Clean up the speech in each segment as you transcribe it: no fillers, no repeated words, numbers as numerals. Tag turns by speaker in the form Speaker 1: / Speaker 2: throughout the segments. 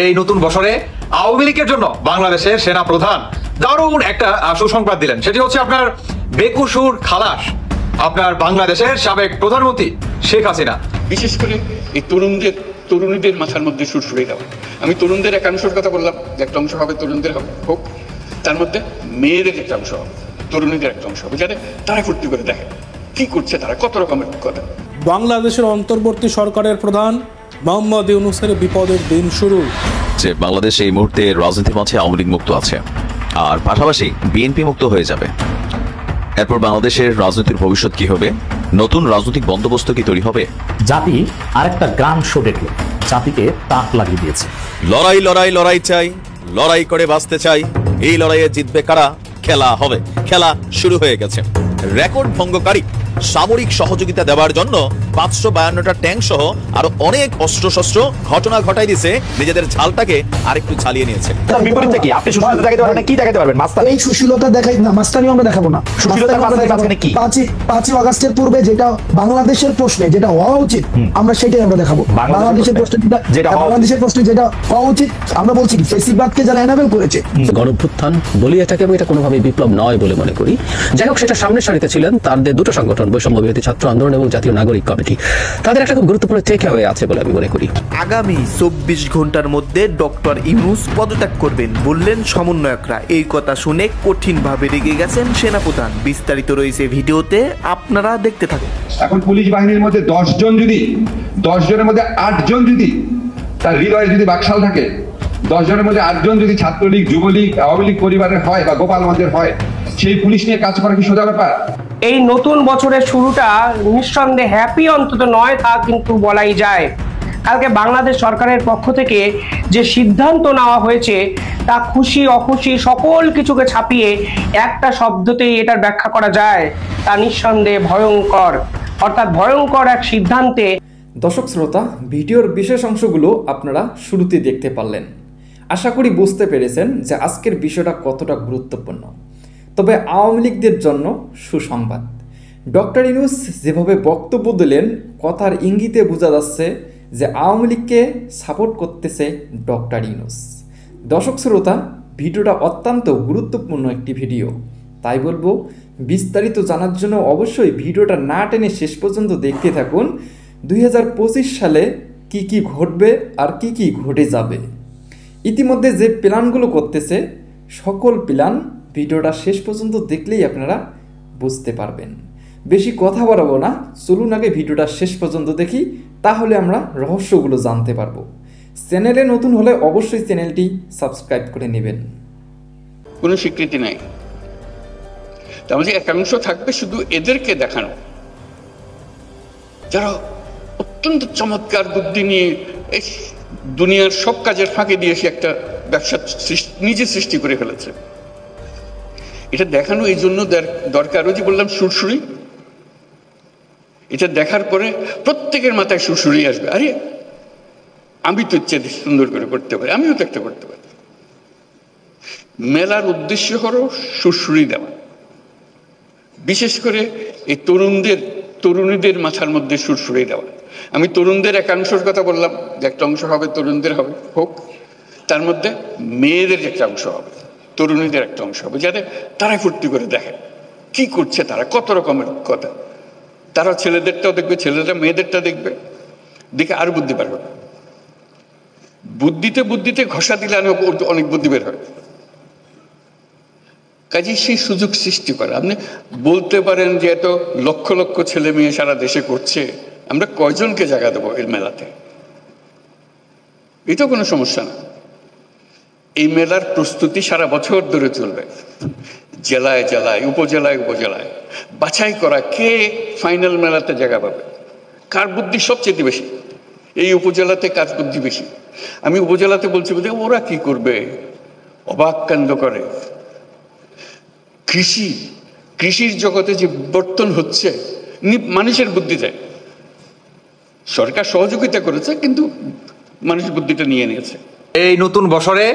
Speaker 1: এই নতুন বছরে আওয়ামী লীগের জন্য বাংলাদেশের সেনা প্রধান দারুণ একটা সুসংবাদ দিলেন। সেটি হচ্ছে আপনার বেকসুর খালাস, আপনার বাংলাদেশের সাবেক প্রধানমন্ত্রী শেখ হাসিনা।
Speaker 2: বিশেষ করে এই তরুণীদের মাথার মধ্যে সুরসুরে দেওয়া। আমি তরুণদের একাংশের কথা বললাম, যে একটা অংশ হবে তরুণদের হোক, তার মধ্যে মেয়েদের একটা অংশ হবে, তরুণীদের একটা অংশ হবে, যাতে তারা ফুর্তি করে দেখে কি করছে তারা, কত রকমের কথা।
Speaker 3: বাংলাদেশের অন্তর্বর্তী সরকারের প্রধান মোহাম্মদ ইউনূসের বিপদের দিন শুরু।
Speaker 4: যে বাংলাদেশ এই মুহূর্তে রাজনীতির মধ্যে আওয়ামী লীগ মুক্ত আছে, আর পাশাপাশি বিএনপি মুক্ত হয়ে যাবে। এরপর বাংলাদেশের রাজনীতির ভবিষ্যৎ কি হবে? নতুন রাজনৈতিক বন্দোবস্ত কি তৈরি হবে?
Speaker 5: জাতি আরেকটা গ্রাম শো দেখল, জাতিকে তাক লাগিয়ে দিয়েছে।
Speaker 4: লড়াই লড়াই লড়াই চাই, লড়াই করে বাঁচতে চাই। এই লড়াইয়ে জিতবে কারা? খেলা হবে। খেলা শুরু হয়ে গেছে। রেকর্ড ভঙ্গকারী সামরিক সহযোগিতা দেওয়ার জন্য 552টা ট্যাঙ্ক সহ আরো অনেক অস্ত্রশস্ত্র ঘটনা ঘটাই দিয়েছে, নিজেদের ঝালটাকে আরেকটু চালিয়ে নিয়েছে।
Speaker 5: বিপরীতে কি আপনি সুশীলতা দেখাতে পারবেন? কি দেখাতে পারবেন?
Speaker 6: এই সুশীলতা দেখাই না, মাস্তানিও আমরা দেখাবো না। কি 5ই আগস্টের পূর্বে যেটা বাংলাদেশের প্রশ্নে যেটা হওয়া উচিত, আমরা সেটাই আমরা দেখাবো। বাংলাদেশের প্রশ্নে যেটা হওয়া উচিত, আমরা বলছি ফেসিবাদকে যারা এনাবেল করেছে।
Speaker 7: গণঅভ্যুত্থান বলি এটাকে আমি এটা কোনোভাবেই বিপ্লব নয় বলে মনে করি। যাই হোক, সেটা সামনের সারিতে ছিলেন তাদের দুটো সংগঠন, বৈষম্য বিরোধী ছাত্র আন্দোলন এবং জাতীয় নাগরিক কমিটি। তাদের একটা খুব গুরুত্বপূর্ণ টেক অ্যাওয়ে আছে বলে আমি মনে করি।
Speaker 8: আগামী 24 ঘন্টার মধ্যে ডক্টর ইউনূস পদত্যাগ করবেন বললেন সমন্বয়করা। এই কথা শুনে কঠিনভাবে রেগে গেছেন সেনাপ্রধান। বিস্তারিত রয়েছে ভিডিওতে, আপনারা দেখতে থাকুন।
Speaker 9: এখন পুলিশ বাহিনীর মধ্যে 10 জনের মধ্যে 8 জন যদি তার হৃদয়ে যদি বাকশাল থাকে, 10 জনের মধ্যে 8 জন যদি ছাত্রলীগ, যুবলীগ, আওয়ামী লীগ পরিবারের হয় বা গোপালগঞ্জের হয়, সেই পুলিশ নিয়ে কাজ করা কি সোজা ব্যাপার?
Speaker 10: এই নতুন বছরের শুরুটা নিঃসন্দেহে হ্যাপি অন্তত নয়, তা কিন্তু বলাই যায়। কালকে বাংলাদেশ সরকারের পক্ষ থেকে যে সিদ্ধান্ত নেওয়া হয়েছে, তা খুশি অখুশি সকল কিছুকে ছাপিয়ে একটা শব্দতেই এটার ব্যাখ্যা করা যায়, তা নিঃসন্দেহে ভয়ঙ্কর। অর্থাৎ ভয়ঙ্কর এক সিদ্ধান্তে।
Speaker 11: দর্শক শ্রোতা, ভিডিওর বিশেষ অংশগুলো আপনারা শুরুতে দেখতে পারলেন। আশা করি বুঝতে পেরেছেন যে আজকের বিষয়টা কতটা গুরুত্বপূর্ণ। তবে আওয়ামী লীগদের জন্য সুসংবাদ। ডক্টর ইউনূস যেভাবে বক্তব্য দিলেন, কথার ইঙ্গিতে বোঝা যাচ্ছে যে আওয়ামী লীগকে সাপোর্ট করতেছে ডক্টর ইউনূস। দর্শক শ্রোতা, ভিডিওটা অত্যন্ত গুরুত্বপূর্ণ একটি ভিডিও, তাই বলবো বিস্তারিত জানার জন্য অবশ্যই ভিডিওটা না টেনে শেষ পর্যন্ত দেখতে থাকুন। 2025 সালে কি কি ঘটবে আর কি কি ঘটে যাবে। ইতিমধ্যে যে প্ল্যানগুলো করতেছে, সকল প্ল্যান ভিডিওটা শেষ পর্যন্ত দেখলেই আপনারা বুঝতে পারবেন। বেশি কথা বাড়াবো না, চলুন আগে ভিডিওটা শেষ পর্যন্ত দেখি, তাহলে আমরা রহস্যগুলো জানতে পারবো। চ্যানেলে নতুন হলে অবশ্যই চ্যানেলটি সাবস্ক্রাইব করে নেবেন।
Speaker 2: কোনো স্বীকৃতি নাই, তার মধ্যে একাংশ থাকবে শুধু এদেরকে দেখানো, যারা অত্যন্ত চমৎকার বুদ্ধি নিয়ে এই দুনিয়ার সব কাজের ফাঁকে দিয়ে সে একটা ব্যবসা নিজে সৃষ্টি করে ফেলেছে। এটা দেখানো এই জন্য দরকার, ওই যে বললাম সুরসুরি, এটা দেখার পরে প্রত্যেকের মাথায় সুরসুরি আসবে, আরে আমি তো ইচ্ছে সুন্দর করে করতে পারি, আমিও তো একটা করতে পারি। মেলার উদ্দেশ্য হলো সুরসুরি দেওয়া, বিশেষ করে এই তরুণীদের মাথার মধ্যে সুরসুরি দেওয়া। আমি তরুণদের একাংশের কথা বললাম, যে একটা অংশ হবে তরুণদের হোক, তার মধ্যে মেয়েদের একটা অংশ হবে, তরুণীদের একটা অংশ হবে, যাতে তারা ফুর্তি করে দেখে কি করছে তারা, কত রকমের কথা। তারা ছেলেদেরটাও দেখবে, ছেলেরা মেয়েদেরটা দেখবে, দেখে আর বুদ্ধি পারবে। বুদ্ধিতে ঘষা দিলে অনেক বুদ্ধি বের হয়। কাজে সেই সুযোগ সৃষ্টি করে। আপনি বলতে পারেন যে এত লক্ষ লক্ষ ছেলে মেয়ে সারা দেশে করছে, আমরা কয়জনকে জায়গা দেবো এই মেলাতে? এটা কোনো সমস্যা না। এই মেলার প্রস্তুতি সারা বছর ধরে চলবে, জেলায় জেলায়, উপজেলায় বাছাই করা কে ফাইনাল মেলাতে জায়গা পাবে, কার বুদ্ধি সবচেয়ে বেশি, এই উপজেলাতে কার বুদ্ধি বেশি। আমি উপজেলাতে বলছি বলতে ওরা কি করবে, অবাক কাণ্ড করে। কৃষির জগতে যে বিবর্তন হচ্ছে, মানুষের বুদ্ধি দেয়। সরকার সহযোগিতা করেছে, কিন্তু মানুষ বুদ্ধিটা নিয়ে নিয়েছে।
Speaker 1: এই নতুন বছরে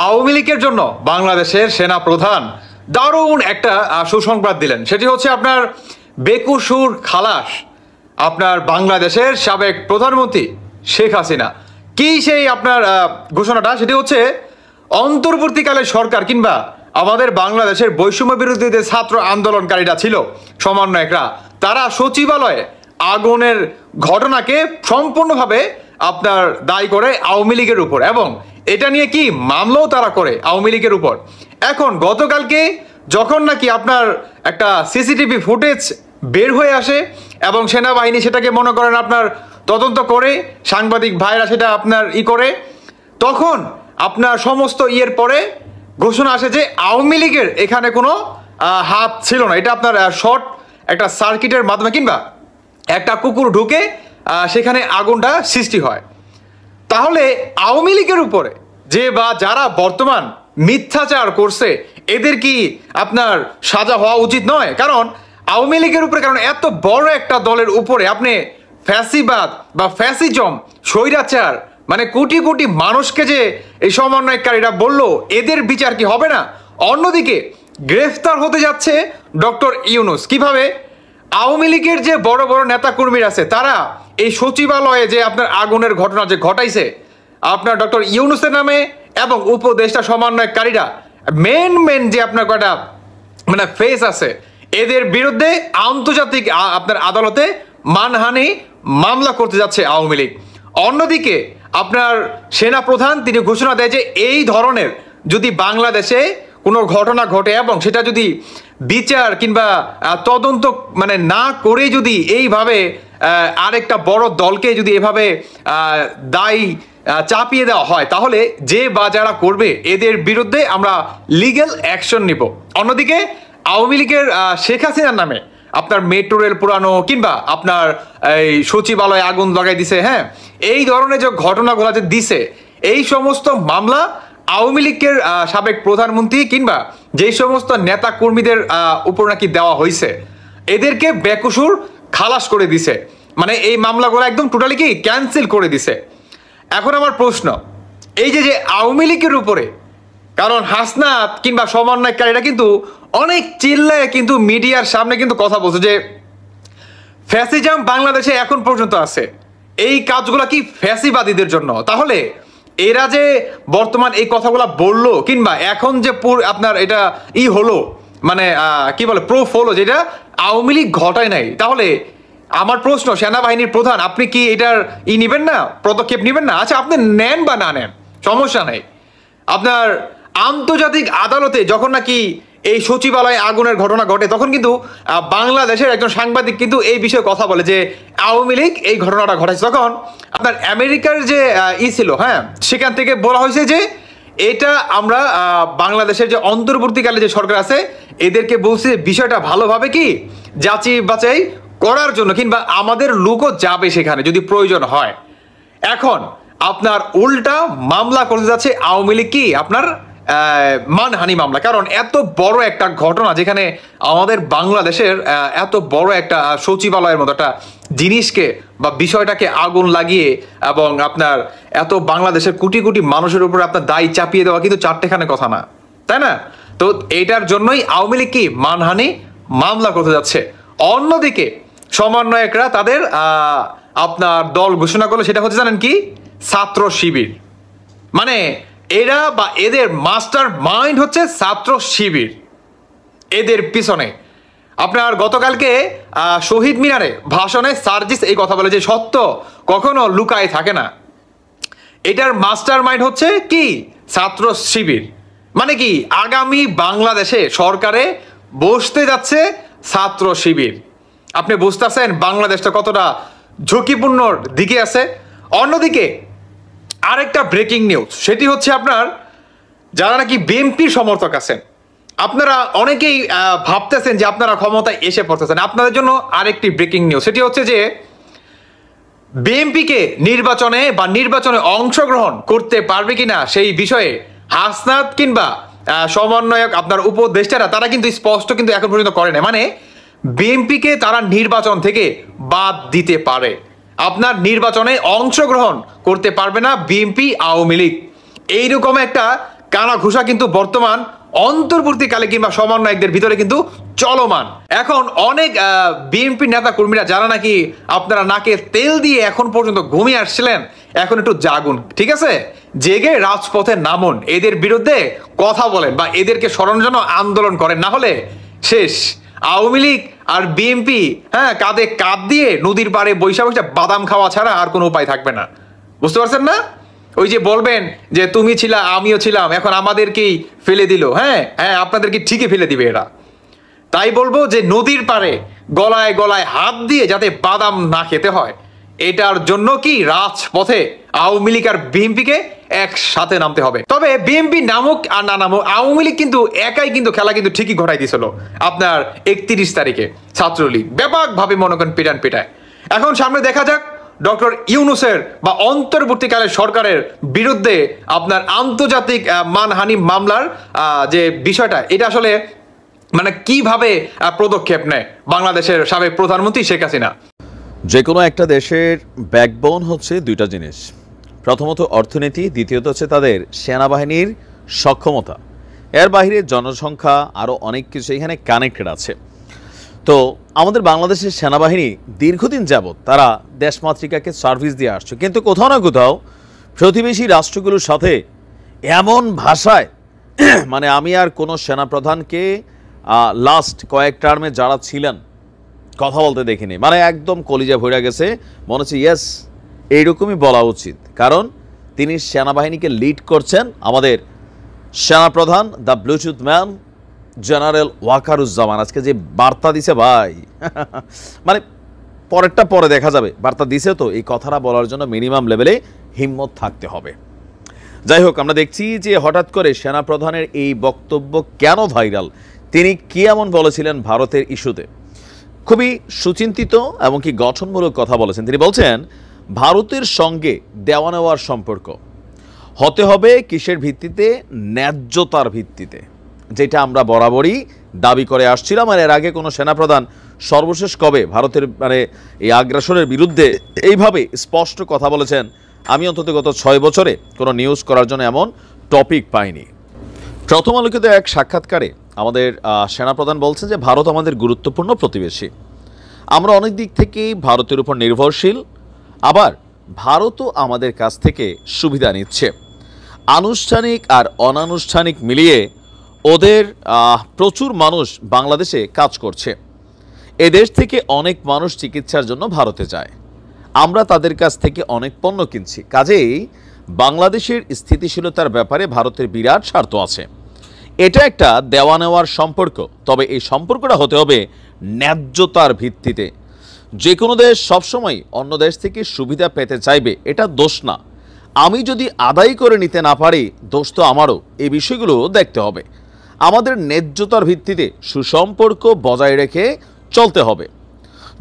Speaker 1: আওয়ামী লীগের জন্য বাংলাদেশের সেনা প্রধান দারুণ একটা সুসংবাদ দিলেন। সেটি হচ্ছে আপনার বেকসুর খালাস, আপনার বাংলাদেশের সাবেক প্রধানমন্ত্রী শেখ হাসিনা। কি সেই আপনার ঘোষণাটা, সেটি হচ্ছে অন্তর্বর্তীকালে সরকার কিংবা আমাদের বাংলাদেশের বৈষম্য বিরোধী যে ছাত্র আন্দোলনকারীরা ছিল সমন্বয়করা, তারা সচিবালয়ে আগুনের ঘটনাকে সম্পূর্ণভাবে আপনার দায়ী করে আওয়ামী লীগের উপর, এবং এটা নিয়ে কি মামলাও তারা করে আওয়ামী লীগের উপর। এখন গতকালকে যখন নাকি আপনার একটা সিসিটিভি ফুটেজ বের হয়ে আসে এবং সেনাবাহিনী সেটাকে মনে করেন আপনার তদন্ত করে, সাংবাদিক ভাইরা সেটা আপনার করে, তখন আপনার সমস্ত ইয়ের পরে ঘোষণা আসে যে আওয়ামী লীগের এখানে কোনো হাত ছিল না। এটা আপনার শর্ট একটা সার্কিটের মাধ্যমে কিংবা একটা কুকুর ঢুকে সেখানে আগুনটা সৃষ্টি হয়। তাহলে আওয়ামী লীগের উপরে যে বা যারা বর্তমান মিথ্যাচার করছে, এদের কি আপনার সাজা হওয়া উচিত নয়? কারণ আওয়ামী লীগের উপরে, কারণ এত বড় একটা দলের উপরে আপনি ফ্যাসিবাদ বা ফ্যাসিজম, স্বৈরাচার, মানে কোটি কোটি মানুষকে যে এই সমন্বয়কারীরা বলল, এদের বিচার কি হবে না? অন্যদিকে গ্রেফতার হতে যাচ্ছে ডক্টর ইউনূস। কিভাবে? আওয়ামী লীগের যে বড় বড় নেতাকর্মীরা আছে, তারা এই সচিবালয়ে যে আপনার আগুনের ঘটনা যে ঘটাইছে আপনার ডক্টর ইউনূসের নামে এবং উপদেষ্টা সমন্বয়কারীরা, মেন যে আপনার কয়টা মানে ফেস আছে, এদের বিরুদ্ধে আন্তর্জাতিক আপনার আদালতে মানহানি মামলা করতে যাচ্ছে আওয়ামী লীগ। অন্যদিকে আপনার সেনা প্রধান তিনি ঘোষণা দেয় যে এই ধরনের যদি বাংলাদেশে কোনো ঘটনা ঘটে এবং সেটা যদি বিচার কিংবা তদন্ত মানে না করে যদি এইভাবে আরেকটা বড় দলকে যদি এভাবে দায়ী চাপিয়ে দেওয়া হয়, তাহলে যে বা যারা করবে এদের বিরুদ্ধে আমরা লিগ্যাল অ্যাকশন নিব। অন্যদিকে আওয়ামী লীগের শেখ হাসিনার নামে আপনার মেট্রো রেল পুরানো কিংবা আপনার এই সচিবালয়ে আগুন লাগাই দিছে, হ্যাঁ, এই ধরনের যে ঘটনাগুলো যে দিছে, এই সমস্ত মামলা আওয়ামী লীগের সাবেক প্রধানমন্ত্রী কিংবা যেই সমস্ত নেতা কর্মীদের উপর নাকি দেওয়া হয়েছে, এদেরকে বেকসুর খালাস করে দিছে। মানে এই মামলাগুলো একদম টোটালি কি ক্যান্সেল করে দিছে। এখন আমার প্রশ্ন, এই যে আওয়ামী লীগের উপরে, কারণ হাসনাত কিংবা সমন্বয়কারীরা কিন্তু অনেক চিল্লায় কিন্তু মিডিয়ার সামনে কিন্তু কথা বলছে যে ফ্যাসিজম বাংলাদেশে এখন পর্যন্ত আছে, এই কাজগুলো কি ফ্যাসিবাদীদের জন্য। তাহলে এরা যে বর্তমান এই কথাগুলো বললো কিংবা এখন যে আপনার এটা হলো মানে কি বলে প্রুফ হলো যেটা আওয়ামী লীগ ঘটায় নাই, তাহলে আমার প্রশ্ন, সেনাবাহিনীর প্রধান আপনি কি এটার নিবেন না, পদক্ষেপ নিবেন না? আচ্ছা, আপনি নেন বা না নেন সমস্যা নাই, আপনার আন্তর্জাতিক আদালতে যখন নাকি এই সচিবালয়ে আগুনের ঘটনা ঘটে, তখন কিন্তু বাংলাদেশের একজন সাংবাদিক কিন্তু এই বিষয়ে কথা বলে যে আওয়ামী লীগ এই ঘটনাটা ঘটাইছে। তখন আপনার আমেরিকার যে ছিল, হ্যাঁ, সেখান থেকে বলা হয়েছে যে এটা আমরা বাংলাদেশের যে অন্তর্বর্তীকালে যে সরকার আছে এদেরকে বলছে বিষয়টা ভালোভাবে কি যাচাই বাছাই করার জন্য, কিংবা আমাদের লোকও যাবে সেখানে যদি প্রয়োজন হয়। এখন আপনার উল্টা মামলা করতে যাচ্ছে আওয়ামী লীগ, কি আপনার মানহানি মামলা। কারণ এত বড় একটা ঘটনা যেখানে আমাদের বাংলাদেশের এত বড় একটা সচিবালয়ের মতো একটা জিনিসকে বা বিষয়টাকে আগুন লাগিয়ে এবং আপনার এত বাংলাদেশের কোটি কোটি মানুষের উপর আপনার দায় চাপিয়ে দেওয়া কিন্তু চারটেখানে কথা না, তাই না? তো এইটার জন্যই আওয়ামী লীগ কি মানহানি মামলা করতে যাচ্ছে। অন্যদিকে সমন্বয়করা তাদের আপনার দল ঘোষণা করলো, সেটা হচ্ছে জানেন কি, ছাত্র শিবির। মানে এরা বা এদের মাস্টার মাইন্ড হচ্ছে ছাত্র শিবির। এদের পিছনে আপনার গতকালকে শহীদ মিনারে ভাষণে সার্জিস এই কথা বলে যে সত্য কখনো লুকায় থাকে না। এটার মাস্টার মাইন্ড হচ্ছে কি ছাত্র শিবির। মানে কি আগামী বাংলাদেশে সরকারে বসতে যাচ্ছে ছাত্র শিবির। আপনি বুঝতেছেন বাংলাদেশটা কতটা ঝুঁকিপূর্ণর দিকে আছে। অন্যদিকে আরেকটা ব্রেকিং নিউজ, সেটি হচ্ছে আপনার যারা নাকি বিএনপির সমর্থক আছেন, আপনারা অনেকেই ভাবতেছেন যে আপনারা ক্ষমতায় এসে পড়তেছেন। আপনাদের জন্য আরেকটি ব্রেকিং নিউজ, সেটি হচ্ছে যে বিএনপিকে নির্বাচনে অংশগ্রহণ করতে পারবে কিনা সেই বিষয়ে হাসনাত কিংবা সমন্বয়ক আপনার উপদেষ্টারা তারা কিন্তু স্পষ্ট কিন্তু এখন পর্যন্ত করে না। মানে বিএনপিকে তারা নির্বাচন থেকে বাদ দিতে পারে, আপনার নির্বাচনে অংশগ্রহণ করতে পারবে না বিএনপি আওয়ামী লীগ। এইরকম একটা কানা ঘুষা কিন্তু বর্তমান অন্তর্বর্তীকালে কিংবা সমন্বয়কদের ভিতরে কিন্তু চলমান। এখন অনেক বিএনপি নেতা কর্মীরা যারা নাকি আপনারা নাকে তেল দিয়ে এখন পর্যন্ত ঘুমিয়ে আসছিলেন, এখন একটু জাগুন, ঠিক আছে? জেগে রাজপথে নামুন, এদের বিরুদ্ধে কথা বলেন বা এদেরকে স্মরণ জন্য আন্দোলন করেন, না হলে শেষ। আওয়ামী লীগ আর বিএনপি কাঁধে কাঁধ দিয়ে নদীর পাড়ে বৈশা বৈশা বাদাম খাওয়া ছাড়া আর কোনো উপায় থাকবে না। বুঝতে পারছেন না? ওই যে বলবেন যে তুমি ছিলা আমিও ছিলাম, এখন আমাদেরকেই ফেলে দিল। হ্যাঁ, আপনাদেরকে ঠিকই ফেলে দিবে এরা। তাই বলবো যে নদীর পাড়ে গলায় গলায় হাত দিয়ে যাতে বাদাম না খেতে হয়, এটার জন্য কি রাজপথে আওয়ামী লীগ আর বিএনপিকে একসাথে নামতে হবে। তবে বিএনপি নামুক আর না নামুক, আওয়ামী লীগ কিন্তু একাই কিন্তু খেলা কিন্তু ঠিকই ঘটাই দিয়েছিল আপনার 31 তারিখে ছাত্রলীগ ব্যাপকভাবে মনে করেন পিটায়। এখন সামনে দেখা যাক ডক্টর ইউনূসের বা অন্তর্বর্তীকালের সরকারের বিরুদ্ধে আপনার আন্তর্জাতিক মানহানি মামলার যে বিষয়টা, এটা আসলে মানে কিভাবে পদক্ষেপ নেয় বাংলাদেশের সাবেক প্রধানমন্ত্রী শেখ হাসিনা।
Speaker 4: যে কোনো একটা দেশের ব্যাকবোন হচ্ছে দুইটা জিনিস, প্রথমত অর্থনীতি, দ্বিতীয়ত হচ্ছে তাদের সেনাবাহিনীর সক্ষমতা। এর বাইরে জনসংখ্যা আরও অনেক কিছু এখানে কানেক্টেড আছে। তো আমাদের বাংলাদেশের সেনাবাহিনী দীর্ঘদিন যাবৎ তারা দেশমাতৃকাকে সার্ভিস দিয়ে আসছে, কিন্তু কোথাও না কোথাও প্রতিবেশী রাষ্ট্রগুলোর সাথে এমন ভাষায় মানে আমি আর কোনো সেনাপ্রধানকে লাস্ট কয়েক টার্মে যারা ছিলেন কথা বলতে দেখিনি, মানে একদম কলিজা ভরে গেছে, মনে হচ্ছে ইয়েস এইরকমই বলা উচিত, কারণ তিনি সেনাবাহিনীকে লিড করছেন আমাদের সেনাপ্রধান the Bluetooth man general Wakeruzzaman. আজকে যে বার্তা দিছে ভাই মানে পরেরটা পরে দেখা যাবে, বার্তা দিছে তো এই কথাটা বলার জন্য মিনিমাম লেভেলে হিম্মত থাকতে হবে। যাই হোক, আমরা দেখছি যে হঠাৎ করে সেনাপ্রধানের এই বক্তব্য কেন ভাইরাল, তিনি কি এমন বলেছিলেন ভারতের ইস্যুতে, খুবই সুচিন্তিত এবং কি গঠনমূলক কথা বলেছেন। তিনি বলছেন ভারতের সঙ্গে দেওয়া নেওয়ার সম্পর্ক হতে হবে কিসের ভিত্তিতে? ন্যায্যতার ভিত্তিতে, যেটা আমরা বরাবরই দাবি করে আসছিলাম। আর এর আগে কোনো সেনাপ্রধান সর্বশেষ কবে ভারতের মানে এই আগ্রাসনের বিরুদ্ধে এইভাবে স্পষ্ট কথা বলেছেন? আমি অন্তত গত 6 বছরে কোনো নিউজ করার জন্য এমন টপিক পাইনি। প্রথম আলোকিত এক সাক্ষাৎকারে আমাদের সেনাপ্রধান বলছেন যে ভারত আমাদের গুরুত্বপূর্ণ প্রতিবেশী, আমরা অনেক দিক থেকেই ভারতের উপর নির্ভরশীল, আবার ভারতও আমাদের কাছ থেকে সুবিধা নিচ্ছে। আনুষ্ঠানিক আর অনানুষ্ঠানিক মিলিয়ে ওদের প্রচুর মানুষ বাংলাদেশে কাজ করছে, এদেশ থেকে অনেক মানুষ চিকিৎসার জন্য ভারতে যায়, আমরা তাদের কাছ থেকে অনেক পণ্য কিনছি, কাজেই বাংলাদেশের স্থিতিশীলতার ব্যাপারে ভারতের বিরাট স্বার্থ আছে। এটা একটা দেওয়া নেওয়ার সম্পর্ক, তবে এই সম্পর্কটা হতে হবে ন্যায্যতার ভিত্তিতে। যে কোনো দেশ সবসময় অন্য দেশ থেকে সুবিধা পেতে চাইবে, এটা দোষ না। আমি যদি আদায় করে নিতে না পারি, দোষ তো আমারও। এই বিষয়গুলো দেখতে হবে। আমাদের ন্যায্যতার ভিত্তিতে সুসম্পর্ক বজায় রেখে চলতে হবে।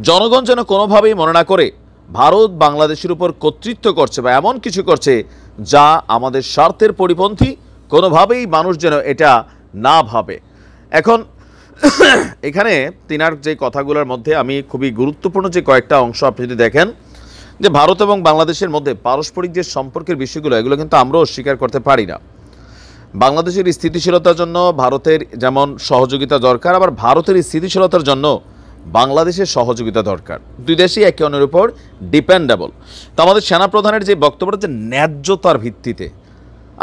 Speaker 4: জনগণ যেন কোনোভাবেই মনে না করে ভারত বাংলাদেশের উপর কর্তৃত্ব করছে বা এমন কিছু করছে যা আমাদের স্বার্থের পরিপন্থী, কোনোভাবেই মানুষ যেন এটা না ভাবে। এখন এখানে তিনার যে কথাগুলোর মধ্যে আমি খুবই গুরুত্বপূর্ণ যে কয়েকটা অংশ আপনি যদি দেখেন, যে ভারত এবং বাংলাদেশের মধ্যে পারস্পরিক যে সম্পর্কের বিষয়গুলো, এগুলো কিন্তু আমরাও স্বীকার করতে পারি না। বাংলাদেশের স্থিতিশীলতার জন্য ভারতের যেমন সহযোগিতা দরকার, আবার ভারতের স্থিতিশীলতার জন্য বাংলাদেশের সহযোগিতা দরকার। দুই দেশই একে অন্যের উপর ডিপেন্ডেবল। তো আমাদের সেনাপ্রধানের যে বক্তব্যটা যে ন্যায্যতার ভিত্তিতে,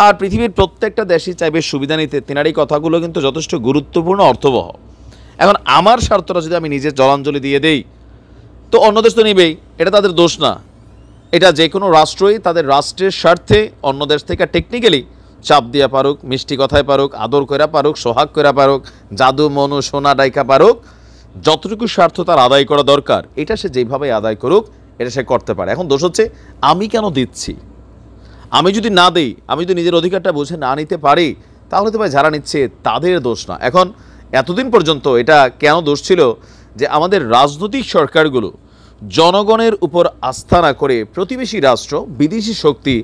Speaker 4: আর পৃথিবীর প্রত্যেকটা দেশই চাইবে সুবিধা নিতে, তিনার এই কথাগুলো কিন্তু যথেষ্ট গুরুত্বপূর্ণ, অর্থবহ। এখন আমার স্বার্থটা যদি আমি নিজের জলাঞ্জলি দিয়ে দেই, তো অন্য দেশ তো নেবেই, এটা তাদের দোষ না। এটা যে কোনো রাষ্ট্রই তাদের রাষ্ট্রের স্বার্থে অন্য দেশ থেকে টেকনিক্যালি চাপ দিয়া পারুক, মিষ্টি কথায় পারুক, আদর কইরা পারুক, সোহাগ কইরা পারুক, জাদু মনু সোনা ডাইকা পারুক, যতটুকু স্বার্থ তার আদায় করা দরকার এটা সে যেভাবে আদায় করুক, এটা সে করতে পারে। এখন দোষ হচ্ছে আমি কেন দিচ্ছি? আমি যদি না দিই, আমি যদি নিজের অধিকারটা বুঝে না নিতে পারি, তাহলে তো ভাই যারা নিচ্ছে তাদের দোষ না। এখন এতদিন পর্যন্ত এটা কেন দোষ ছিল যে আমাদের রাজনৈতিক সরকারগুলো জনগণের উপর আস্থা না করে প্রতিবেশী রাষ্ট্র, বিদেশি শক্তি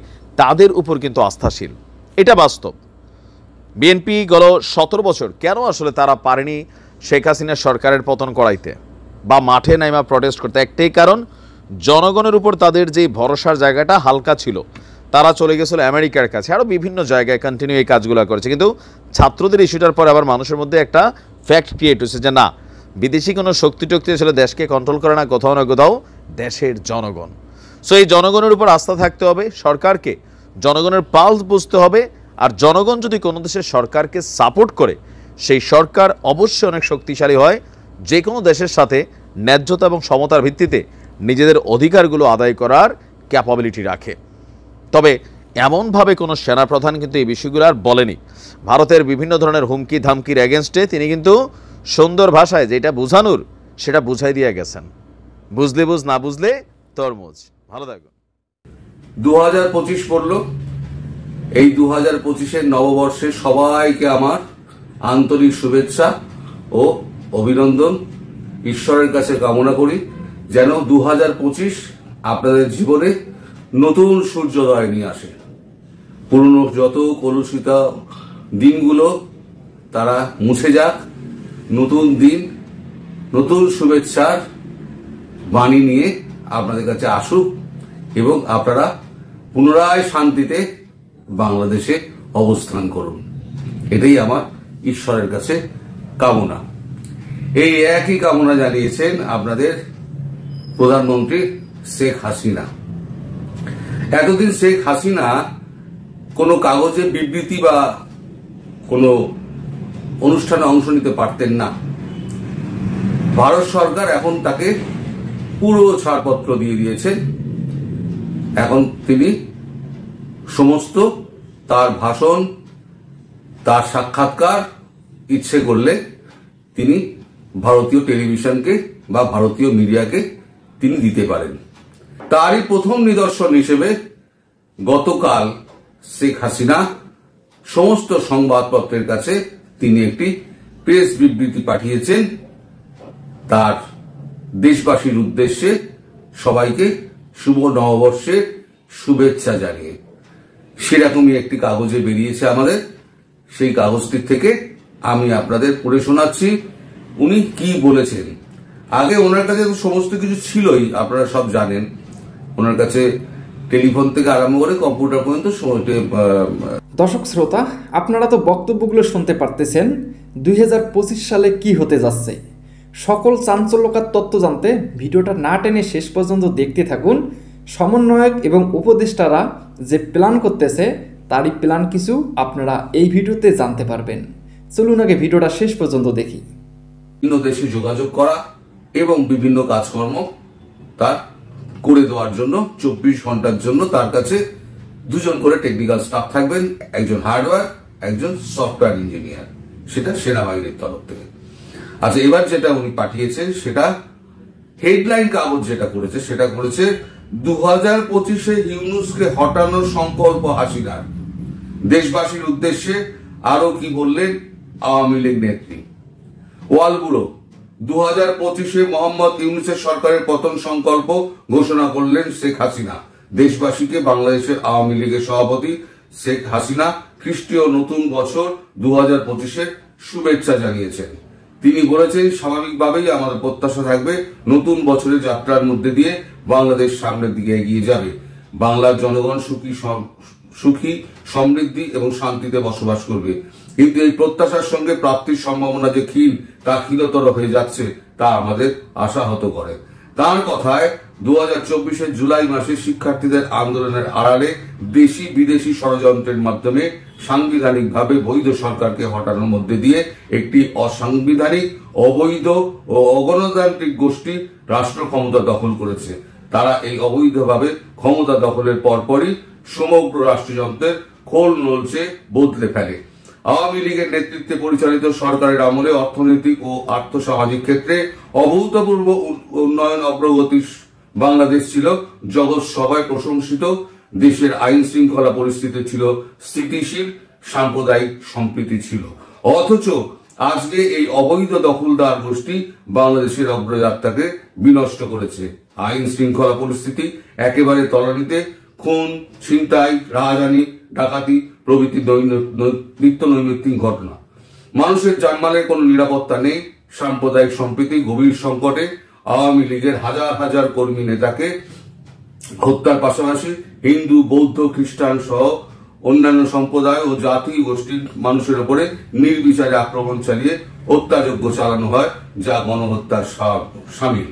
Speaker 4: তাদের উপর কিন্তু আস্থাশীল, এটা বাস্তব। বিএনপি গত 17 বছর কেন আসলে তারা পারেনি শেখ হাসিনার সরকারের পতন করাইতে বা মাঠে নাইমা প্রটেস্ট করতে? একটাই কারণ, জনগণের উপর তাদের যে ভরসার জায়গাটা হালকা ছিল। তারা চলে গেছিল আমেরিকার কাছে, আরও বিভিন্ন জায়গায় কন্টিনিউ এই কাজগুলো করেছে। কিন্তু ছাত্রদের ইস্যুটার পর আবার মানুষের মধ্যে একটা ফ্যাক্ট ক্রিয়েট হয়েছে যে না, বিদেশি কোনো শক্তি টক্তি আসলে দেশকে কন্ট্রোল করে না, কোথাও না কোথাও দেশের জনগণ। সো এই জনগণের উপর আস্থা থাকতে হবে, সরকারকে জনগণের পালস বুঝতে হবে। আর জনগণ যদি কোনো দেশের সরকারকে সাপোর্ট করে, সেই সরকার অবশ্যই অনেক শক্তিশালী হয়, যে কোনো দেশের সাথে ন্যায্যতা এবং সমতার ভিত্তিতে নিজেদের অধিকারগুলো আদায় করার ক্যাপাবিলিটি রাখে। তবে এমনভাবে কোনো সেনাপ্রধান কিন্তু এই বিষয়গুলো আর বলেনি। ভারতের বিভিন্ন ধরনের হুমকি ধামকির এগেনস্টে তিনি কিন্তু সুন্দর ভাষায় যেটা বোঝানোর সেটা বুঝাই দিয়ে গেছেন। বুঝলে বুঝ, না বুঝলে তরমুজ। ভালো থাকুন।
Speaker 12: 2025 পড়লো। এই 2025-এর নববর্ষে সবাইকে আমার আন্তরিক শুভেচ্ছা ও অভিনন্দন। ঈশ্বরের কাছে কামনা করি যেন 2025 আপনাদের জীবনে নতুন সূর্যোদয় নিয়ে আসে। পুরনো যত কলুষিত দিনগুলো তারা মুছে যাক, নতুন দিন নতুন শুভেচ্ছার বাণী নিয়ে আপনাদের কাছে আসুক এবং আপনারা পুনরায় শান্তিতে বাংলাদেশে অবস্থান করুন, এটাই আমার ঈশ্বরের কাছে কামনা। এই একই কামনা জানিয়েছেন আপনাদের প্রধানমন্ত্রী শেখ হাসিনা। এতদিন শেখ হাসিনা কোনো কাগজে বিবৃতি বা কোনো অনুষ্ঠানে অংশ নিতে পারতেন না। ভারত সরকার এখন তাকে পুরো ছাড়পত্র দিয়ে দিয়েছেন। এখন তিনি সমস্ত তার ভাষণ, তার সাক্ষাৎকার ইচ্ছে করলে তিনি ভারতীয় টেলিভিশনকে বা ভারতীয় মিডিয়াকে তিনি দিতে পারেন। তারই প্রথম নিদর্শন হিসেবে গতকাল শেখ হাসিনা সমস্ত সংবাদপত্রের কাছে তিনি একটি প্রেস বিবৃতি পাঠিয়েছেন তার দেশবাসীর উদ্দেশ্যে সবাইকে শুভ নববর্ষের শুভেচ্ছা জানিয়ে। সেরকমই একটি কাগজে বেরিয়েছে আমাদের, সেই কাগজটির থেকে আমি আপনাদের পড়ে শোনাচ্ছি উনি কি বলেছেন। আগে ওনার কাছে সমস্ত কিছু ছিলই, আপনারা সব জানেন। ওনার কাছে টেলিফোন থেকে আরম্ভ করে কম্পিউটার পর্যন্ত সময়টা।
Speaker 11: দর্শক শ্রোতা, আপনারা তো বক্তব্যগুলো শুনতে পারতেছেন 2025 সালে কি হতে যাচ্ছে। সকল চাঞ্চল্যকর তথ্য জানতে ভিডিওটা না টেনে শেষ পর্যন্ত দেখতে থাকুন। সমন্বয়ক এবং উপদেষ্টারা যে প্ল্যান করতেছে তারই প্ল্যান কিছু আপনারা এই ভিডিওতে জানতে পারবেন। চলুন আগে ভিডিওটা শেষ পর্যন্ত দেখি।
Speaker 12: বিভিন্ন দেশে যোগাযোগ করা এবং বিভিন্ন কাজকর্ম তার করে দেওয়ার জন্য 24 ঘন্টার জন্য তার কাছে দুজন করে টেকনিক্যাল স্টাফ থাকবেন, একজন হার্ডওয়্যার, একজন সফটওয়্যার ইঞ্জিনিয়ার, সেটা সেনাবাহিনীর তরফ থেকে। আচ্ছা, এবার যেটা উনি পাঠিয়েছেন সেটা হেডলাইন কাগজ যেটা করেছে সেটা করেছে 2025-এ ইউনূসকে হটানোর সংকল্প হাসিনার। দেশবাসীর উদ্দেশ্যে আরো কি বললেন আওয়ামী লীগ নেত্রী। ওয়াল ব্যুরো 2025-এ মোহাম্মদ ইউনূসের সরকারের পতন সংকল্প ঘোষণা করলেন শেখ হাসিনা। দেশবাসীকে বাংলাদেশের আওয়ামী লীগের সভাপতি শেখ হাসিনা খ্রিস্টীয় নতুন বছর 2025-এর শুভেচ্ছা জানিয়েছেন। তিনি বলেছেন, স্বাভাবিকভাবেই আমাদের প্রত্যাশা থাকবে নতুন বছরের যাত্রার মধ্যে দিয়ে বাংলাদেশ সামনের দিকে এগিয়ে যাবে। বাংলার জনগণ সুখী সমৃদ্ধি এবং শান্তিতে বসবাস করবে। কিন্তু এই প্রত্যাশার সঙ্গে প্রাপ্তির সম্ভাবনা যে ক্ষীণ, তা ক্ষীণতর হয়ে যাচ্ছে, তা আমাদের আশাহত করে। তার কথায় 2024-এর জুলাই মাসে শিক্ষার্থীদের আন্দোলনের আড়ালে দেশি বিদেশি ষড়যন্ত্রের মাধ্যমে সাংবিধানিকভাবে বৈধ সরকারকে হটানোর মধ্যে দিয়ে একটি অসাংবিধানিক, অবৈধ ও অগণতান্ত্রিক গোষ্ঠী রাষ্ট্র ক্ষমতা দখল করেছে। তারা এই অবৈধভাবে ক্ষমতা দখলের পরপরই সমগ্র রাষ্ট্রযন্ত্রের খোল নলচে বদলে ফেলে। আওয়ামী লীগের নেতৃত্বে পরিচালিত সরকারের আমলে অর্থনৈতিক ও আর্থসামাজিক ক্ষেত্রে অভূতপূর্ব উন্নয়ন অগ্রগতি বাংলাদেশ ছিল জগৎ সভায় প্রশংসিত। দেশের আইন শৃঙ্খলা পরিস্থিতি ছিল স্থিতিশীল, সাম্প্রদায়িক সম্প্রীতি ছিল। অথচ আজকে এই অবৈধ দখলদার গোষ্ঠী বাংলাদেশের অগ্রযাত্রাকে বিনষ্ট করেছে। আইন শৃঙ্খলা পরিস্থিতি একেবারে তলানিতে। খুন, ছিনতাই, রাহাজানি, ডাকাতি প্রভৃতি নিত্য নৈমিত্তিক ঘটনা। মানুষের জানমালের কোনো নিরাপত্তা নেই। সাম্প্রদায়িক সম্প্রীতি গভীর সংকটে। আওয়ামী লীগের হাজার হাজার কর্মী নেতাকে হত্যার পাশাপাশি হিন্দু, বৌদ্ধ, খ্রিস্টান সহ অন্যান্য সম্প্রদায় ও জাতি গোষ্ঠীর মানুষের উপরে নির্বিচারে আক্রমণ চালিয়ে হত্যাযজ্ঞ চালানো হয়, যা গণহত্যার সামিল।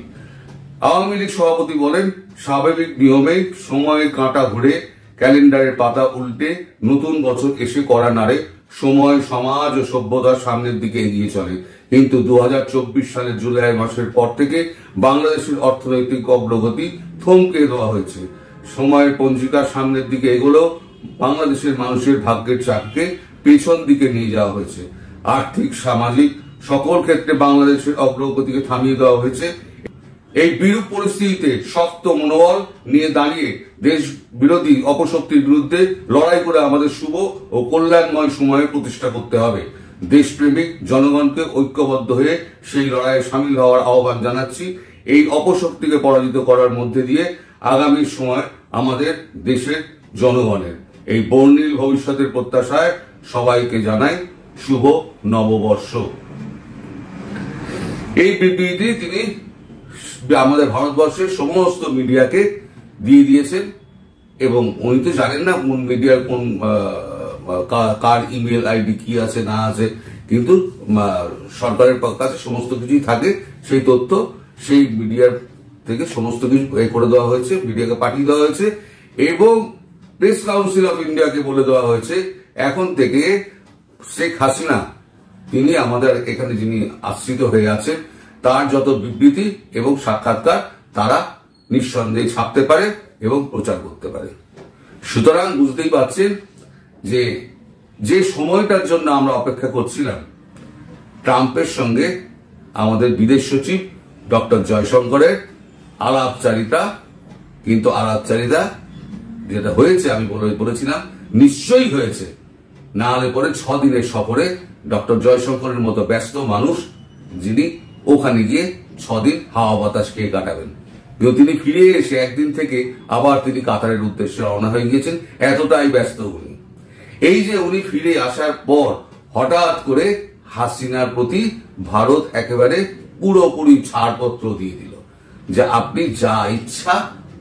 Speaker 12: আওয়ামী লীগ সভাপতি বলেন, স্বাভাবিক নিয়মে সময়ের কাঁটা ঘুরে ক্যালেন্ডারের পাতা উল্টে নতুন বছর এসে করা নাড়ে, সময় সমাজ ও সভ্যতার সামনের দিকে এগিয়ে চলে। কিন্তু 2024 সালের জুলাই মাসের পর থেকে বাংলাদেশের অর্থনৈতিক অগ্রগতি থমকে দেওয়া হয়েছে। সময়ের পঞ্জিকার সামনের দিকে এগুলো বাংলাদেশের মানুষের ভাগ্যের চাককে পেছন দিকে নিয়ে যাওয়া হয়েছে। আর্থিক, সামাজিক সকল ক্ষেত্রে বাংলাদেশের অগ্রগতিকে থামিয়ে দেওয়া হয়েছে। এই বিরূপ পরিস্থিতিতে শক্ত মনোবল নিয়ে দাঁড়িয়ে দেশ বিরোধী অপশক্তির বিরুদ্ধে লড়াই করে আমাদের শুভ ও কল্যাণময় সময়ে প্রতিষ্ঠা করতে হবে। দেশপ্রেমিক জনগণকে ঐক্যবদ্ধ হয়ে সেই লড়াইয়ে সামিল হওয়ার আহ্বান জানাচ্ছি। এই অপশক্তিকে পরাজিত করার মধ্যে দিয়ে আগামী সময় আমাদের দেশের জনগণের এই বর্ণিল ভবিষ্যতের প্রত্যাশায় সবাইকে জানাই শুভ নববর্ষ। এই বিবৃতি তিনি আমাদের ভারতবর্ষের সমস্ত মিডিয়াকে দিয়ে দিয়েছেন এবং উনি তো জানেন না কোন মিডিয়ার কোন কার ইমেল আইডি কি আছে না আছে, কিন্তু সরকারের কাছে সমস্ত কিছুই থাকে। সেই তথ্য সেই মিডিয়ার থেকে সমস্ত কিছু করে দেওয়া হয়েছে, মিডিয়াকে পাঠিয়ে দেওয়া হয়েছে এবং প্রেস কাউন্সিল অফ ইন্ডিয়াকে বলে দেওয়া হয়েছে এখন থেকে শেখ হাসিনা তিনি আমাদের এখানে যিনি আশ্রিত হয়ে আছেন তার যত বিবৃতি এবং সাক্ষাৎকার তারা নিঃসন্দেহে ছাপতে পারে এবং প্রচার করতে পারে। সুতরাং বুঝতেই পারছেন যে সময়টার জন্য আমরা অপেক্ষা করছিলাম, ট্রাম্পের সঙ্গে আমাদের বিদেশ সচিব ডক্টর জয়শঙ্করের আলাপচারিতা, কিন্তু আলাপচারিতা যেটা হয়েছে আমি বলেছিলাম নিশ্চয়ই হয়েছে, না হলে পরে 6 দিনের সফরে ডক্টর জয়শঙ্করের মতো ব্যস্ত মানুষ যিনি ওখানে গিয়ে 6 দিন হাওয়া বাতাস খেয়ে কাটাবেন, কিন্তু তিনি ফিরে এসে একদিন থেকে আবার তিনি কাতারের উদ্দেশ্যে রওনা হয়ে গিয়েছেন, এতটাই ব্যস্ত উনি। এই যে উনি ফিরে আসার পর হঠাৎ করে হাসিনার প্রতি ভারত একেবারে পুরোপুরি ছাড়পত্র দিয়ে দিল যে আপনি যা ইচ্ছা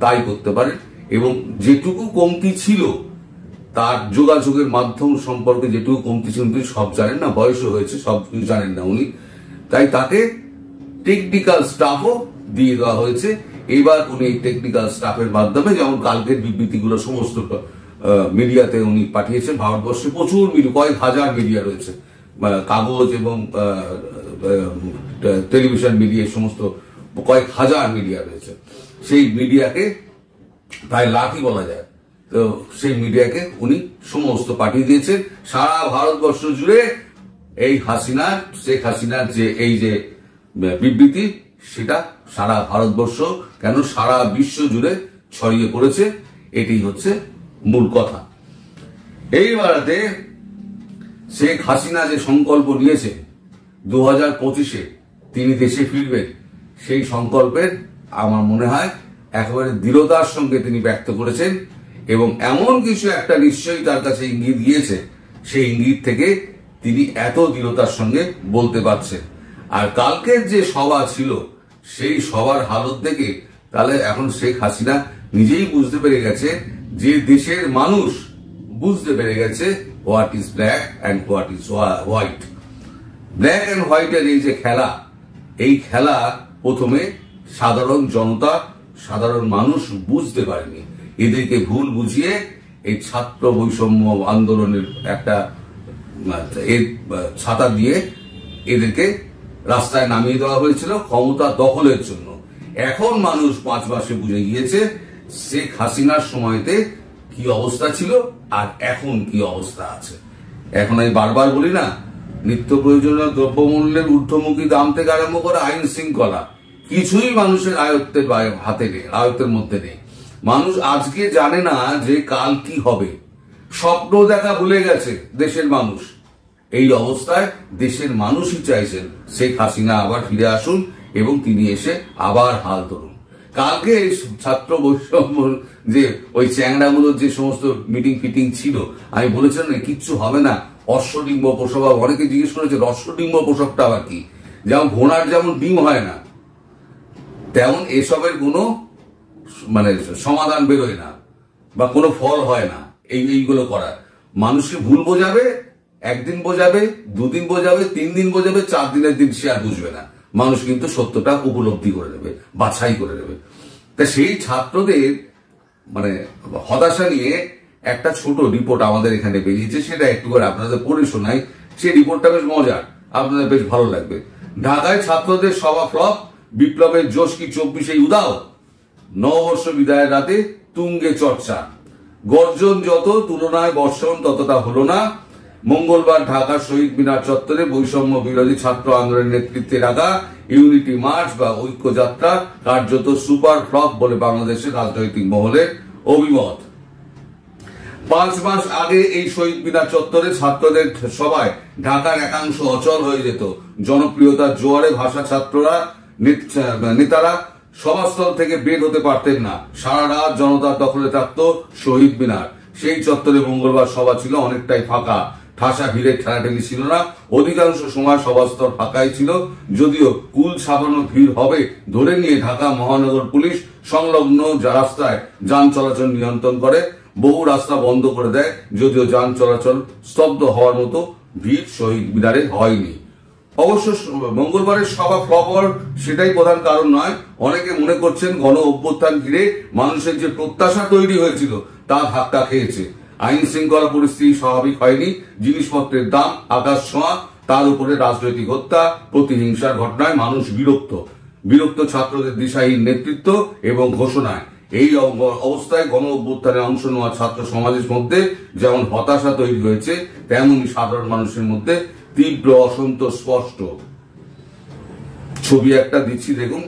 Speaker 12: তাই করতে পারেন এবং যেটুকু কমতি ছিল তার যোগাযোগের মাধ্যম সম্পর্কে যেটুকু কমতি ছিল তিনি সব জানেন না, বয়সও হয়েছে, সব কিছু জানেন না উনি, তাই তাকে টেকনিক্যাল স্টাফও দিয়ে দেওয়া হয়েছে। এবার উনি টেকনিক্যাল স্টাফের মাধ্যমে যেমন কালকের বিবৃতিগুলো সমস্ত মিডিয়াতে উনি পাঠিয়েছেন, ভারতবর্ষে প্রচুর কয়েক হাজার মিডিয়া রয়েছে, কাগজ এবং টেলিভিশন মিডিয়া সমস্ত কয়েক হাজার মিডিয়া রয়েছে, সেই মিডিয়াকে প্রায় লাখই বলা যায়, তো সেই মিডিয়াকে উনি সমস্ত পাঠিয়ে দিয়েছেন। সারা ভারতবর্ষ জুড়ে এই শেখ হাসিনার যে এই যে বিবৃতি সেটা সারা ভারতবর্ষ কেন সারা বিশ্ব জুড়ে ছড়িয়ে পড়েছে, এটি হচ্ছে মূল কথা। এইবারে শেখ হাসিনা যে সংকল্প নিয়েছে 2025-এ তিনি দেশে ফিরবেন, সেই সংকল্পের আমার মনে হয় একেবারে দৃঢ়তার সঙ্গে তিনি ব্যক্ত করেছেন এবং এমন কিছু একটা নিশ্চয়ই তার কাছে ইঙ্গিত গিয়েছে, সেই ইঙ্গিত থেকে তিনি এত দৃঢ়তার সঙ্গে বলতে পারছেন। আর কালকের যে সভা ছিল সেই সভার হালত দেখে তাহলে এখন শেখ হাসিনা নিজেই বুঝতে পেরে গেছে যে দেশের মানুষ বুঝতে পেরে গেছে what is black and what is white. Black and হোয়াইটের এই যে খেলা, এই খেলা প্রথমে সাধারণ জনতা, সাধারণ মানুষ বুঝতে পারেনি, এদেরকে ভুল বুঝিয়ে এই ছাত্র বৈষম্য আন্দোলনের একটা ছাতা দিয়ে এদেরকে রাস্তায় নামিয়ে দেওয়া হয়েছিল ক্ষমতা দখলের জন্য। এখন মানুষ 5 মাসে বুঝে গিয়েছে শেখ হাসিনার সময়তে কি অবস্থা ছিল আর এখন কি অবস্থা আছে। এখন আমি বারবার বলি না, নিত্য প্রয়োজনীয় দ্রব্যমূল্যের ঊর্ধ্বমুখী দাম থেকে আরম্ভ করে আইন শৃঙ্খলা কিছুই মানুষের আয়ত্তের মধ্যে নেই। মানুষ আজকে জানে না যে কাল কি হবে, স্বপ্ন দেখা ভুলে গেছে দেশের মানুষ। এই অবস্থায় দেশের মানুষই চাইছেন শেখ হাসিনা আবার ফিরে আসুন এবং তিনি এসে আবার হাল ধরুন। কালকে ছাত্র বৈষম্য যে ওই চ্যাংড়াগুলোর যে সমস্ত মিটিং ফিটিং ছিল, আমি বলেছিলাম না কিচ্ছু হবে না, অশ্বডিম্ব প্রসব। অনেকে জিজ্ঞেস করেছে অশ্বডিম্ব প্রসবটা আবার কি? যেমন ঘোড়ার যেমন ডিম হয় না, তেমন এসবের কোনো সমাধান বেরোয় না বা কোনো ফল হয় না। এইগুলো করার মানুষকে ভুল বোঝাবে, একদিন বোঝাবে, 2 দিন বোঝাবে, 3 দিন বোঝাবে, 4 দিনের দিন সে আর বুঝবে না। মানুষ কিন্তু সত্যটা উপলব্ধি করে নেবে, বাছাই করে নেবে। তা সেই ছাত্রদের মানে হতাশা নিয়ে একটা ছোট রিপোর্ট আমাদের এখানে বেরিয়েছে, সেটা একটু করে আপনাদের পড়ে শোনাই। সেই রিপোর্টটা বেশ মজার, আপনাদের বেশ ভালো লাগবে। ঢাকায় ছাত্রদের সভা ফ্লপ, বিপ্লবের জোশ কি 24 উদাও, নববর্ষ বিদায়ের রাতে তুঙ্গে চর্চা, গর্জন যত তুলনায় বর্ষণ ততটা হলো না। মঙ্গলবার ঢাকার শহীদ মিনার চত্বরে বৈষম্য বিরোধী ছাত্র আন্দোলনের নেতৃত্বে রাখা ইউনিটি মার্চ বা ঐক্য যাত্রা কার্যত সুপার ফ্লপ বলে বাংলাদেশের রাজনৈতিক মহলের অভিমত। 5 মাস আগে এই শহীদ মিনার চত্বরে ছাত্রদের সভায় ঢাকার একাংশ অচল হয়ে যেত। জনপ্রিয়তার জোয়ারে ভাষা ছাত্ররা নেতারা সভাস্থল থেকে বের হতে পারতেন না। সারা রাত জনতার দখলে থাকতো শহীদ মিনার। সেই চত্বরে মঙ্গলবার সভা ছিল অনেকটাই ফাঁকা, ঠাসা ভিড়ে ঠেলাঠেলি ছিল না। অধিকাংশ সময় সভাস্থল ফাঁকাই ছিল, যদিও কুল ছাপানো ভিড় হবে ধরে নিয়ে ঢাকা মহানগর পুলিশ সংলগ্ন রাস্তায় যান চলাচল নিয়ন্ত্রণ করে, বহু রাস্তা বন্ধ করে দেয়, যদিও যান চলাচল স্তব্ধ হওয়ার মতো ভিড় শহীদ মিনারে হয়নি। অবশ্য মঙ্গলবারের সভা ফ্লপ হওয়ার সেটাই প্রধান কারণ নয়। অনেকে মনে করছেন গণ অভ্যুত্থান ঘিরে মানুষের যে প্রত্যাশা তৈরি হয়েছিল তা ধাক্কা খেয়েছে। আইন শৃঙ্খলা পরিস্থিতি স্বাভাবিক হয়নি, জিনিসপত্রের দাম আকাশ ছোঁয়া, তার উপরে রাজনৈতিক হত্যা, প্রতিহিংসার ঘটনায় মানুষ বিরক্ত ছাত্রদের দিশাহীন নেতৃত্ব এবং ঘোষণায়। এই অবস্থায় গণ অভ্যুত্থানে অংশ নেওয়া ছাত্র সমাজের মধ্যে যেমন হতাশা তৈরি হয়েছে, তেমনি সাধারণ মানুষের মধ্যে তীব্র অসন্তোষ স্পষ্ট। ছবি একটা দিচ্ছি দেখুন,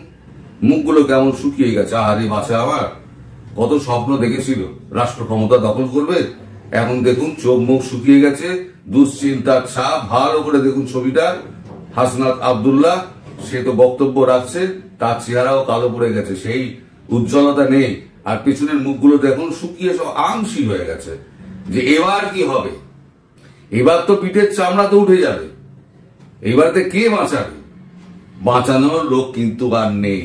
Speaker 12: মুখগুলো কেমন শুকিয়ে গেছে। আরে বাঁচা আমার, কত স্বপ্ন দেখেছিল রাষ্ট্র ক্ষমতা দখল করবে, এখন দেখুন চোখ মুখ শুকিয়ে গেছে, দুশ্চিন্তার ছাপ। ভালো করে দেখুন ছবিটা। হাসনাত আব্দুল্লাহ, সে তো বক্তব্য রাখছে, তার চেহারাও কালো পড়ে গেছে, সেই উজ্জ্বলতা নেই। আর পিছনের মুখগুলো দেখুন শুকিয়ে সব আমসি হয়ে গেছে। যে এবার কি হবে? এবার তো পিঠের চামড়া তো উঠে যাবে। এবারতে কে বাঁচাবে? বাঁচানোর লোক কিন্তু আর নেই।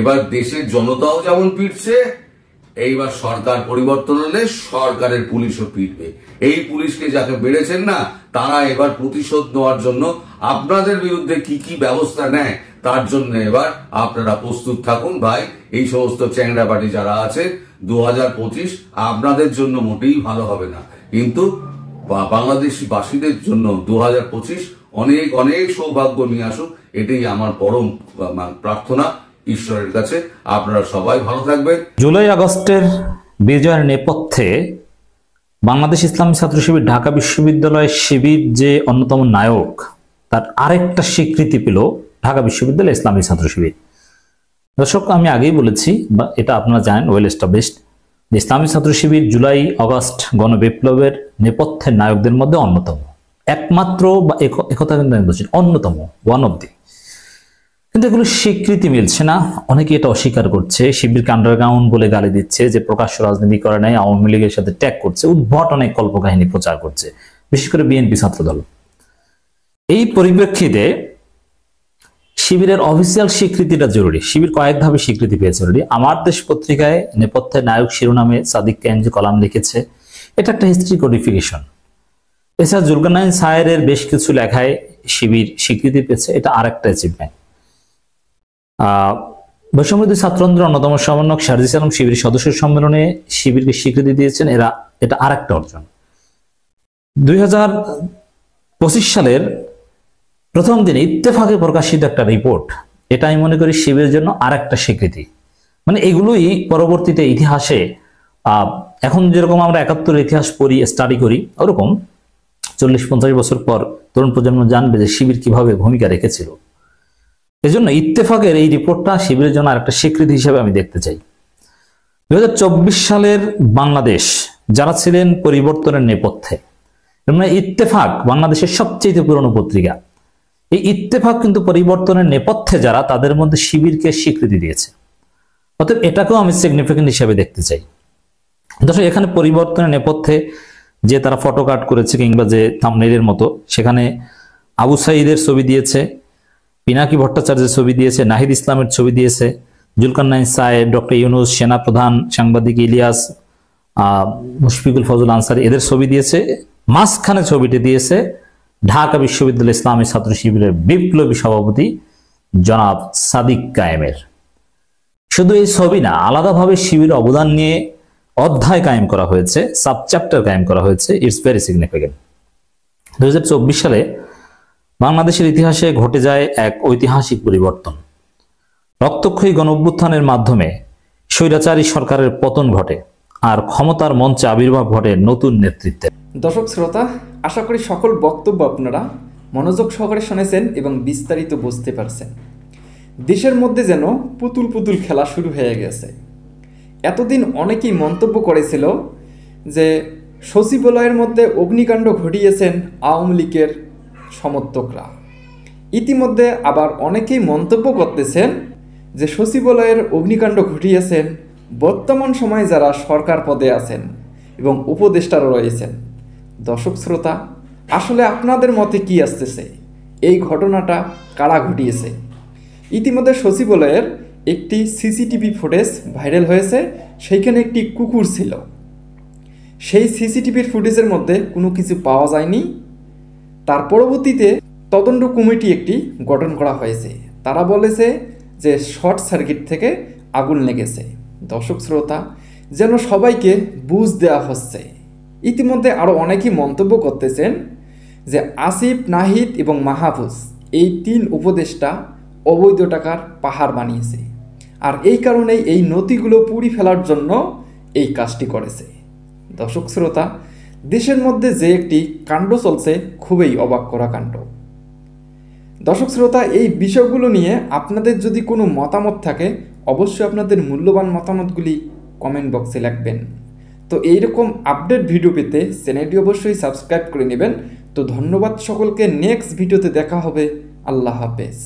Speaker 12: এবার দেশের জনতাও যেমন পিটছে, এইবার সরকার পরিবর্তন হলে সরকারের পুলিশও পিটবে। এই পুলিশকে যাকে বেড়েছেন না, তারা এবার প্রতিশোধ নেওয়ার জন্য আপনাদের বিরুদ্ধে কি কি ব্যবস্থা নেয় তার জন্য এবার আপনারা প্রস্তুত থাকুন ভাই। এই সমস্ত চ্যাংড়াবাটি যারা আছে, 2025 আপনাদের জন্য মোটেই ভালো হবে না, কিন্তু বাংলাদেশি বাসীদের জন্য 2025 অনেক অনেক সৌভাগ্য নিয়ে আসুক, এটাই আমার পরম প্রার্থনা ঈশ্বরের কাছে। আপনারা সবাই ভালো থাকবেন।
Speaker 5: জুলাই আগস্টের বিজয়ের নেপথ্যে বাংলাদেশ ইসলামী ছাত্র শিবির ঢাকা বিশ্ববিদ্যালয় শিবির যে অন্যতম নায়ক, তার আরেকটা স্বীকৃতি পেল ঢাকা বিশ্ববিদ্যালয় ইসলামী ছাত্র শিবির। দর্শক, আমি আগেই বলেছি, বা এটা আপনারা জানেন, ওয়েল এস্টাবলিশড, ইসলামী ছাত্র শিবির জুলাই আগস্ট গণবিপ্লবের নেপথ্যের নায়কদের মধ্যে অন্যতম, একমাত্র, বা একথা কিন্তু আমি বলছি অন্যতম, ওয়ান অব দি। কিন্তু এগুলো স্বীকৃতি মিলছে না, অনেকে এটা অস্বীকার করছে, শিবিরকে আন্ডারগ্রাউন্ড বলে গালি দিচ্ছে, যে প্রকাশ্য রাজনীতি করে নাই, আওয়ামী লীগের সাথে ট্যাগ করছে, উদ্ভট অনেক কল্পকাহিনী প্রচার করছে, বিশেষ করে বিএনপি ছাত্রদল। এই পরিপ্রেক্ষিতে শিবিরের অফিসিয়াল স্বীকৃতিটা জরুরি। শিবির কয়েক ধাপে স্বীকৃতি পেয়েছে অলরেডি। আমার দেশ পত্রিকায় নেপথ্যে নায়ক শিরোনামে সাদিক কায়েমজি কলাম লিখেছে, এটা একটা হিস্ট্রি কোডিফিকেশন। এছাড়া জুলকারনাইন সায়েরের বেশ কিছু লেখায় শিবির স্বীকৃতি পেয়েছে, এটা আরেকটা অ্যাচিভমেন্ট। বৈষম্যবিরোধী ছাত্র আন্দোলনের অন্যতম সমন্বয়ক শারজিস আলম শিবির সদস্য সম্মেলনে শিবিরকে স্বীকৃতি দিয়েছেন, এটা আরেকটা অর্জন। 2025 সালের প্রথম দিনে ইত্তেফাকে প্রকাশিত একটা রিপোর্ট, এটা আমি মনে করি শিবিরের জন্য আরেকটা স্বীকৃতি। মানে এগুলোই পরবর্তীতে ইতিহাসে, এখন যেরকম আমরা 71 ইতিহাস পড়ি, স্টাডি করি, ওরকম 40-50 বছর পর তরুণ প্রজন্ম জানবে যে শিবির কিভাবে ভূমিকা রেখেছিল। এজন্য ইত্তেফাকের এই রিপোর্টটা শিবিরের জন্য আরেকটা স্বীকৃতি হিসেবে আমি দেখতে চাই। 2024 সালের বাংলাদেশ যারা ছিলেন পরিবর্তনের নেপথ্যে, মানে ইত্তেফাক বাংলাদেশের সবচেয়ে পুরনো পত্রিকা, এই ইত্তেফাক কিন্তু পরিবর্তনের নেপথ্যে যারা, তাদের মধ্যে শিবিরকে স্বীকৃতি দিয়েছে। অতএব এটাকেও আমি সিগনিফিকেন্ট হিসেবে দেখতে চাই। দর্শক, এখানে পরিবর্তনের নেপথ্যে যে তারা ফটো কাট করেছে, কিংবা যে থাম্বনেইলের মতো, সেখানে আবু সাঈদের ছবি দিয়েছে, পিনাকি ভট্টাচার্যের ছবি দিয়েছে, নাহিদ ইসলামের ছবি দিয়েছে, জুলকারনাইন সায়েব, ডক্টর ইউনুস, সেনা প্রধান, সাংবাদিক ইলিয়াস, মুশফিকুল ফজল আনসারী, এদের ছবি দিয়েছে। মাঝখানে ছবিটি দিয়েছে ঢাকা বিশ্ববিদ্যালয় ইসলামী ছাত্র শিবিরের বিপ্লবী সভাপতি জনাব সাদিক কায়েমের। শুধু এই ছবি না, আলাদাভাবে শিবিরের অবদান নিয়ে অধ্যায় কায়েম করা হয়েছে, সাবচ্যাপ্টার কায়েম করা হয়েছে। It's very significant. 2024 সালে বাংলাদেশের ইতিহাসে ঘটে যায় এক ঐতিহাসিক পরিবর্তন। রক্তক্ষয়ী গণঅভ্যুত্থানের মাধ্যমে স্বৈরাচারী সরকারের পতন ঘটে আর ক্ষমতার মঞ্চে আবির্ভাব ঘটে নতুন নেতৃত্বের।
Speaker 11: দর্শক শ্রোতা, আশা করি সকল বক্তব্য আপনারা মনোযোগ সহকারে শুনেছেন এবং বিস্তারিত বুঝতে পারছেন। দেশের মধ্যে যেন পুতুল পুতুল খেলা শুরু হয়ে গেছে। এতদিন অনেকেই মন্তব্য করেছিল যে সচিবালয়ের মধ্যে অগ্নিকাণ্ড ঘটিয়েছেন আওয়ামী লীগের সমর্থকরা। ইতিমধ্যে আবার অনেকেই মন্তব্য করতেছেন যে সচিবালয়ের অগ্নিকাণ্ড ঘটিয়েছেন বর্তমান সময়ে যারা সরকার পদে আছেন এবং উপদেষ্টারা রয়েছেন। দর্শক শ্রোতা, আসলে আপনাদের মতে কি আসতেছে? এই ঘটনাটা কারা ঘটিয়েছে? ইতিমধ্যে সচিবালয়ের একটি সিসিটিভি ফুটেজ ভাইরাল হয়েছে। সেইখানে একটি কুকুর ছিল। সেই সিসিটিভির ফুটেজের মধ্যে কোনো কিছু পাওয়া যায়নি। তার পরবর্তীতে তদন্ত কমিটি একটি গঠন করা হয়েছে। তারা বলেছে যে শর্ট সার্কিট থেকে আগুন লেগেছে। দর্শক শ্রোতা, যেন সবাইকে বুঝ দেওয়া হচ্ছে। ইতিমধ্যে আরও অনেকেই মন্তব্য করতেছেন যে আসিফ, নাহিদ এবং মাহফুজ এই 3 উপদেষ্টা অবৈধ টাকার পাহাড় বানিয়েছে, আর এই কারণেই এই নথিগুলো পুড়ি ফেলার জন্য এই কাজটি করেছে। দর্শক শ্রোতা, দেশের মধ্যে যে একটি কাণ্ড চলছে, খুবই অবাক করা কাণ্ড। দর্শক শ্রোতা, এই বিষয়গুলো নিয়ে আপনাদের যদি কোনো মতামত থাকে, অবশ্যই আপনাদের মূল্যবান মতামতগুলি কমেন্ট বক্সে লিখবেন। তো এইরকম আপডেট ভিডিও পেতে চ্যানেলটি অবশ্যই সাবস্ক্রাইব করে নেবেন। তো ধন্যবাদ সকলকে। নেক্সট ভিডিওতে দেখা হবে। আল্লাহ হাফেজ।